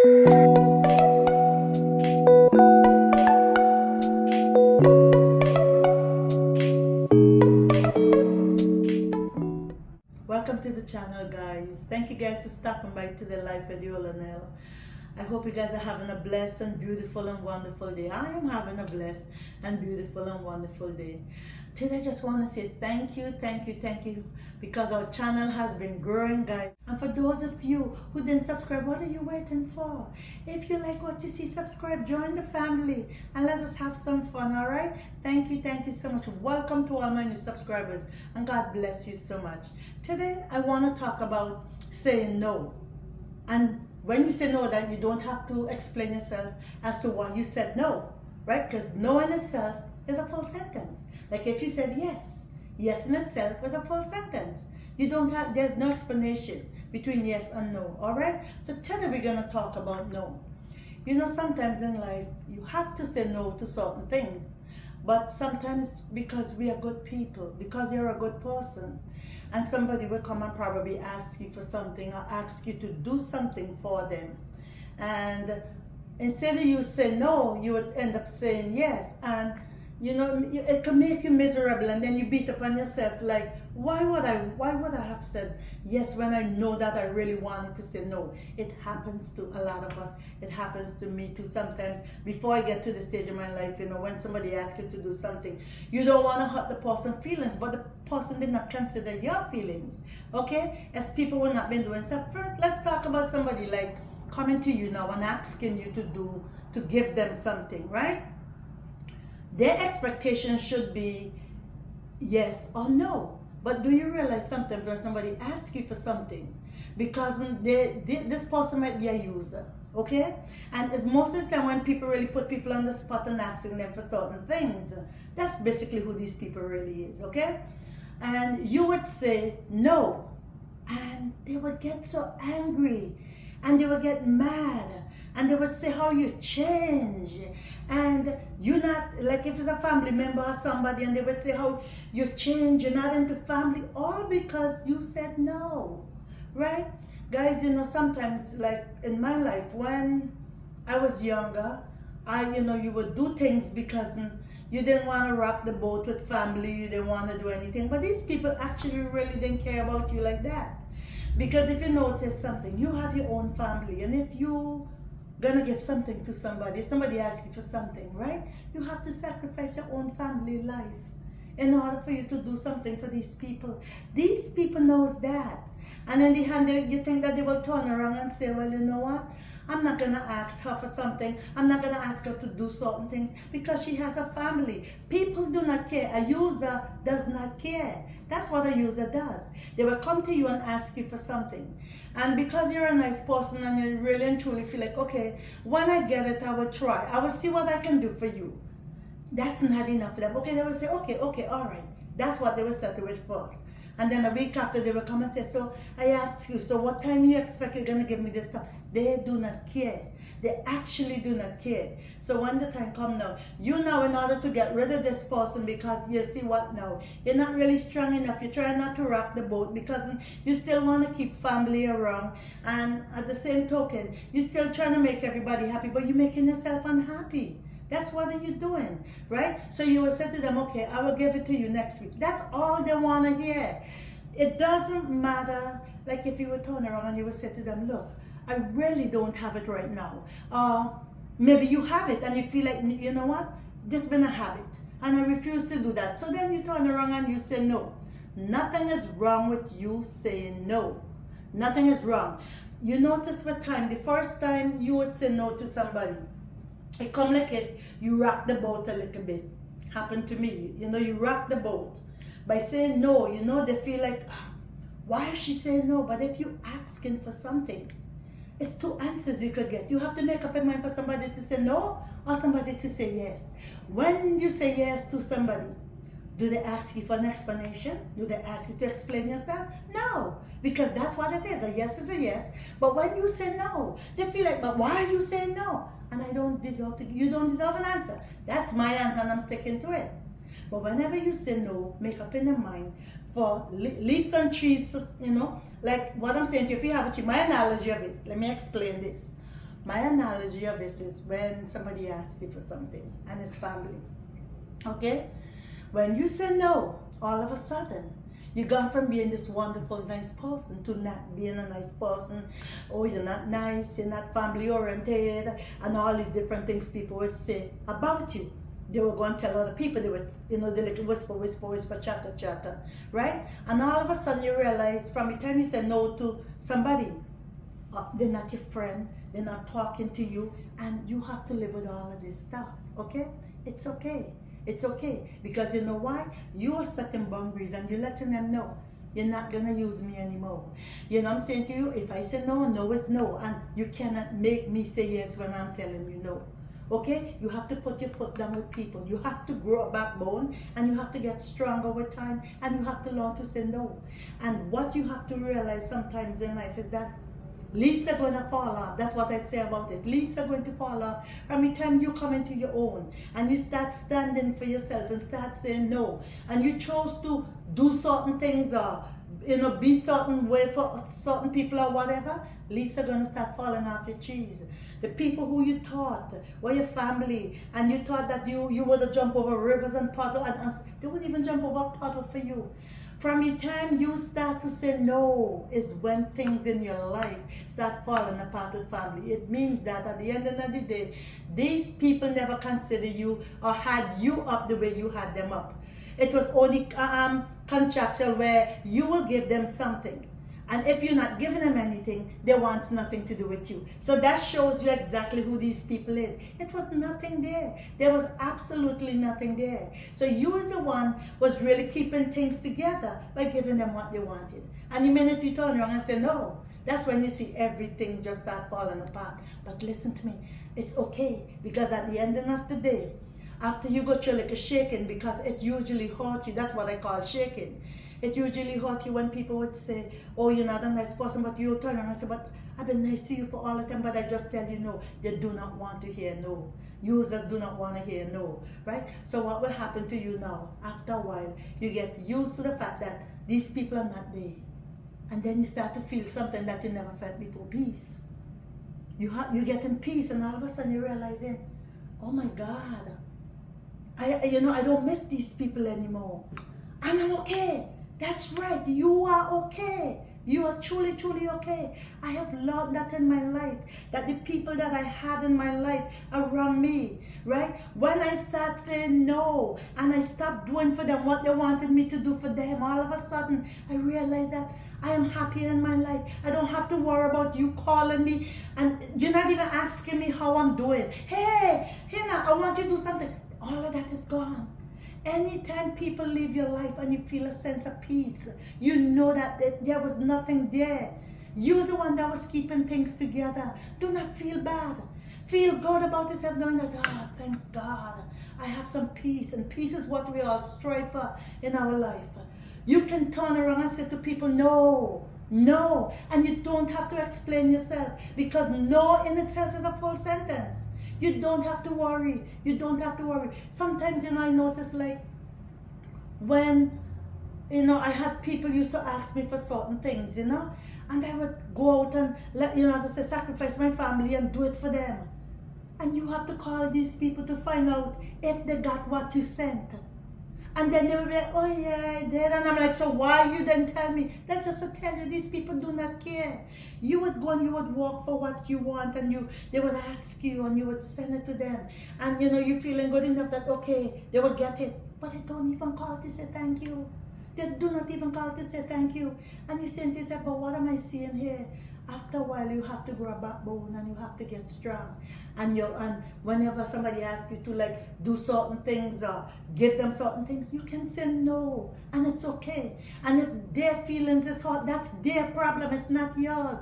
Welcome to the channel, guys. Thank you guys for stopping by to the live video, Lanelle. I hope you guys are having a blessed and beautiful and wonderful day. I am having a blessed and beautiful and wonderful day. Today I just want to say thank you, because our channel has been growing, guys. And for those of you who didn't subscribe, what are you waiting for? If you like what you see, subscribe, join the family, and let us have some fun, all right? Thank you so much. Welcome to all my new subscribers, and God bless you so much. Today I want to talk about saying no. And when you say no, then you don't have to explain yourself as to why you said no, right? Because no in itself is a full sentence. Like if you said yes, yes in itself is a full sentence. There's no explanation between yes and no, all right? So today we're going to talk about no. You know, sometimes in life, you have to say no to certain things. But sometimes because we are good people, because you're a good person, and somebody will come and probably ask you for something or ask you to do something for them. And instead of you say no, you would end up saying yes. And you know, it can make you miserable, and then you beat up on yourself like, why would I have said yes when I know that I really wanted to say no? It happens to a lot of us. It happens to me too sometimes. Before I get to the stage of my life, you know, when somebody asks you to do something, you don't want to hurt the person's feelings, but the person did not consider your feelings, okay? As people will not be doing. So first, let's talk about somebody like coming to you now and asking you to give them something, right? Their expectation should be yes or no. But do you realize sometimes when somebody asks you for something, because this person might be a user, okay? And it's most of the time when people really put people on the spot and asking them for certain things, that's basically who these people really is, okay? And you would say no, and they would get so angry, and they would get mad, and they would say how you change, and you're not, like if it's a family member or somebody, and they would say how you change, you're not into family, all because you said no, right? Guys, you know, sometimes like in my life, when I was younger, you would do things because you didn't want to rock the boat with family, you didn't want to do anything, but these people actually really didn't care about you like that. Because if you notice something, you have your own family, and if you gonna give something to somebody, if somebody asks you for something, right? You have to sacrifice your own family life in order for you to do something for these people. These people knows that. And in the hand, you think that they will turn around and say, well, you know what? I'm not gonna ask her for something. I'm not gonna ask her to do certain things because she has a family. People do not care. A user does not care. That's what a user does. They will come to you and ask you for something. And because you're a nice person and you really and truly feel like, okay, when I get it, I will try. I will see what I can do for you. That's not enough for them. Okay, they will say, okay, all right. That's what they will settle with first. And then a week after, they will come and say, so I ask you, so what time you expect you're going to give me this stuff? They do not care. They actually do not care. So when the time comes now, you know, in order to get rid of this person, because you see what now, you're not really strong enough. You're trying not to rock the boat because you still want to keep family around. And at the same token, you're still trying to make everybody happy, but you're making yourself unhappy. That's what are you doing, right? So you will say to them, okay, I will give it to you next week. That's all they want to hear. It doesn't matter, like if you would turn around and you would say to them, look, I really don't have it right now. Maybe you have it and you feel like, you know what? This has been a habit and I refuse to do that. So then you turn around and you say no. Nothing is wrong with you saying no. Nothing is wrong. You notice with time, the first time you would say no to somebody, it come like it, you rock the boat a little bit. Happened to me. You know, you rock the boat. By saying no, you know, they feel like, why is she saying no? But if you asking for something, it's two answers you could get. You have to make up your mind for somebody to say no or somebody to say yes. When you say yes to somebody, do they ask you for an explanation? Do they ask you to explain yourself? No, because that's what it is. A yes is a yes. But when you say no, they feel like, but why are you saying no? And I don't deserve to, you don't deserve an answer. That's my answer and I'm sticking to it. But whenever you say no, make up in your mind for leaves and trees, you know, like what I'm saying to you, if you have a tree, my analogy of it, let me explain this. My analogy of this is when somebody asks you for something and it's family. Okay? When you say no, all of a sudden, you gone from being this wonderful, nice person to not being a nice person. Oh, you're not nice, you're not family oriented, and all these different things people will say about you. They were going to tell other people, they were, the little whisper, chatter, right? And all of a sudden you realize from the time you say no to somebody, they're not your friend, they're not talking to you, and you have to live with all of this stuff, okay? It's okay. It's okay, because you know why? You are setting boundaries and you're letting them know you're not gonna use me anymore. You know what I'm saying to you? If I say no, no is no, and you cannot make me say yes when I'm telling you no. Okay? You have to put your foot down with people. You have to grow a backbone, and you have to get stronger with time, and you have to learn to say no. And what you have to realize sometimes in life is that leaves are going to fall off. That's what I say about it. Leaves are going to fall off from the time you come into your own and you start standing for yourself and start saying no. And you chose to do certain things or be certain way for certain people or whatever. Leaves are going to start falling off your trees. The people who you thought were your family, and you thought that you would jump over rivers and puddles, and they wouldn't even jump over a puddle for you. From the time you start to say no is when things in your life start falling apart with family. It means that at the end of the day, these people never consider you or had you up the way you had them up. It was only contractual where you will give them something. And if you're not giving them anything, they want nothing to do with you. So that shows you exactly who these people is. It was nothing there. There was absolutely nothing there. So you as the one was really keeping things together by giving them what they wanted. And the minute you turn around and say no, that's when you see everything just start falling apart. But listen to me, it's okay, because at the end of the day, after you go through like a shaking, because it usually hurts you, that's what I call shaking. It usually hurt you when people would say, oh, you're not a nice person, but you turn around and say, but I've been nice to you for all the time, but I just tell you no. They do not want to hear no. Users do not want to hear no, right? So what will happen to you now? After a while, you get used to the fact that these people are not there. And then you start to feel something that you never felt before, peace. You get in peace, and all of a sudden you're realizing, oh my God, I don't miss these people anymore. And I'm okay. That's right. You are okay. You are truly, truly okay. I have learned that in my life, that the people that I had in my life around me, right? When I start saying no and I stop doing for them what they wanted me to do for them, all of a sudden I realize that I am happy in my life. I don't have to worry about you calling me and you're not even asking me how I'm doing. Hey, Hannah, I want you to do something. All of that is gone. Anytime people leave your life and you feel a sense of peace, you know that there was nothing there. You're the one that was keeping things together. Do not feel bad. Feel good about yourself, knowing that, oh, thank God, I have some peace. And peace is what we all strive for in our life. You can turn around and say to people, no, no. And you don't have to explain yourself, because no in itself is a full sentence. You don't have to worry. You don't have to worry. Sometimes, I notice like when, I had people used to ask me for certain things, and I would go out and as I say, sacrifice my family and do it for them. And you have to call these people to find out if they got what you sent. And then they will be like, oh yeah, I did. And I'm like, so why you didn't tell me? That's just to tell you, these people do not care. You would go and you would work for what you want, and they would ask you and you would send it to them. And you're feeling good enough that, okay, they will get it. But they don't even call to say thank you. They do not even call to say thank you. And you say to yourself, but what am I seeing here? After a while, you have to grow a backbone and you have to get strong. And whenever somebody asks you to do certain things or give them certain things, you can say no, and it's okay. And if their feelings is hurt, that's their problem. It's not yours,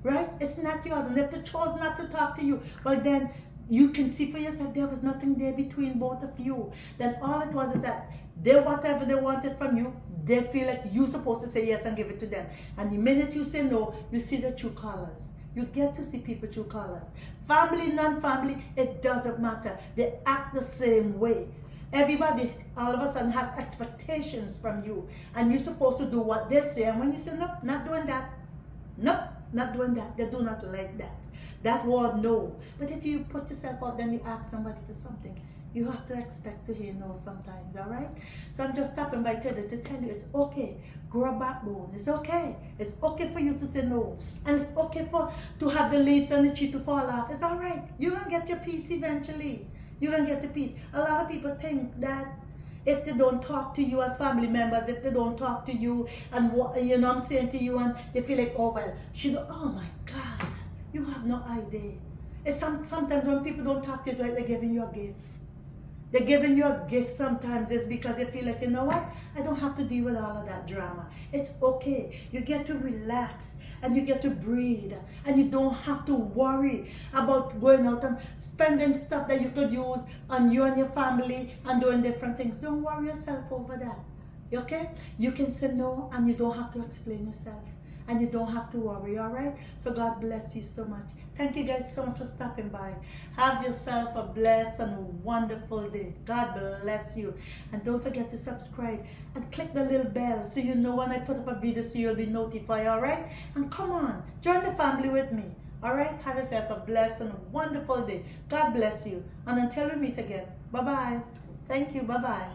right? It's not yours. And if they chose not to talk to you, well then you can see for yourself there was nothing there between both of you. Then all it was is that whatever they wanted from you, they feel like you're supposed to say yes and give it to them. And the minute you say no, you see the true colors. You get to see people true colors. Family, non-family, it doesn't matter. They act the same way. Everybody all of a sudden has expectations from you, and you're supposed to do what they say. And when you say, nope, not doing that, nope, not doing that, they do not like that. That word no. But if you put yourself out, then you ask somebody for something, you have to expect to hear no sometimes, all right? So I'm just stopping by today to tell you it's okay. Grow a backbone. It's okay. It's okay for you to say no. And it's okay to have the leaves on the tree to fall off. It's all right. You're going to get your peace eventually. You're going to get the peace. A lot of people think that if they don't talk to you as family members, if they don't talk to you and what, you know I'm saying to you, and they feel like, oh well, oh my God, you have no idea. It's sometimes when people don't talk to you, it's like they're giving you a gift. They're giving you a gift sometimes. It's because they feel like, you know what, I don't have to deal with all of that drama. It's okay. You get to relax and you get to breathe, and you don't have to worry about going out and spending stuff that you could use on you and your family and doing different things. Don't worry yourself over that. Okay? You can say no and you don't have to explain yourself. And you don't have to worry, all right? So God bless you so much. Thank you guys so much for stopping by. Have yourself a blessed and wonderful day. God bless you. And don't forget to subscribe and click the little bell so you know when I put up a video, so you'll be notified, all right? And come on, join the family with me, all right? Have yourself a blessed and wonderful day. God bless you. And until we meet again, bye-bye. Thank you. Bye-bye.